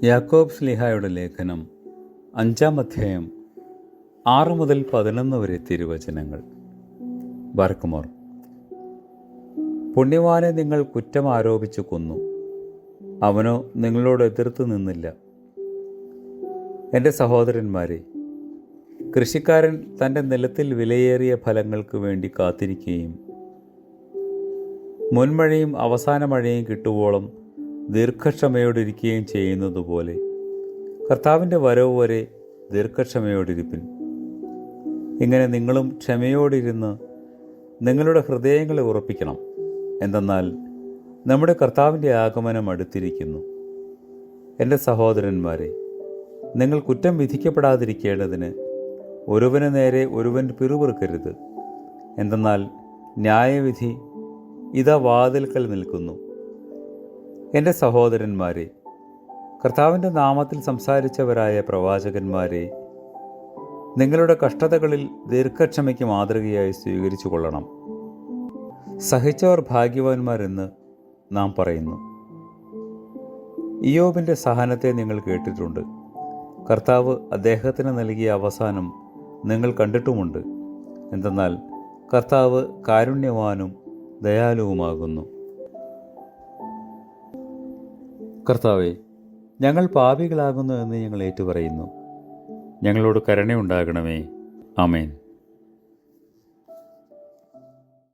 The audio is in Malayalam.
യാക്കോബ് ശ്ലീഹായുടെ ലേഖനം 5-ാം അധ്യായം 6 മുതൽ 11 വരെ തിരുവചനങ്ങൾ. ബാർക്കുമോർ. പുണ്യവാനെ നിങ്ങൾ കുറ്റം ആരോപിച്ചു കൊന്നു, അവനോ നിങ്ങളോട് എതിർത്ത് നിന്നില്ല. എൻ്റെ സഹോദരന്മാരെ, കൃഷിക്കാരൻ തൻ്റെ നിലത്തിൽ വിലയേറിയ ഫലങ്ങൾക്ക് വേണ്ടി കാത്തിരിക്കുകയും മുൻമഴയും അവസാന മഴയും കിട്ടുവോളം ദീർഘക്ഷമയോടിരിക്കുകയും ചെയ്യുന്നതുപോലെ കർത്താവിൻ്റെ വരവ് വരെ ദീർഘക്ഷമയോടിരിപ്പിൻ. ഇങ്ങനെ നിങ്ങളും ക്ഷമയോടിരുന്ന് നിങ്ങളുടെ ഹൃദയങ്ങളെ ഉറപ്പിക്കണം. എന്തെന്നാൽ നമ്മുടെ കർത്താവിൻ്റെ ആഗമനം അടുത്തിരിക്കുന്നു. എൻ്റെ സഹോദരന്മാരെ, നിങ്ങൾ കുറ്റം വിധിക്കപ്പെടാതിരിക്കേണ്ടതിന് ഒരുവന് നേരെ ഒരുവൻ പിറുപിറുക്കരുത്. എന്തെന്നാൽ ന്യായവിധി ഇതാ വാതിൽക്കൽ നിൽക്കുന്നു. എൻ്റെ സഹോദരന്മാരെ, കർത്താവിൻ്റെ നാമത്തിൽ സംസാരിച്ചവരായ പ്രവാചകന്മാരെ, നിങ്ങളുടെ കഷ്ടതകളിൽ ദീർഘക്ഷമയ്ക്ക് മാതൃകയായി സ്വീകരിച്ചു കൊള്ളണം. സഹിച്ചവർ ഭാഗ്യവാന്മാരെന്ന് നാം പറയുന്നു. ഇയ്യോബിൻ്റെ സഹനത്തെ നിങ്ങൾ കേട്ടിട്ടുണ്ട്. കർത്താവ് അദ്ദേഹത്തിന് നൽകിയ അവസാനം നിങ്ങൾ കണ്ടിട്ടുമുണ്ട്. എന്തെന്നാൽ കർത്താവ് കാരുണ്യവാനും ദയാലുവുമാകുന്നു. കർത്താവേ, ഞങ്ങൾ പാപികളാകുന്നു എന്ന് ഞങ്ങൾ ഏറ്റുപറയുന്നു. ഞങ്ങളോട് കരുണയുണ്ടാകണമേ. ആമേൻ.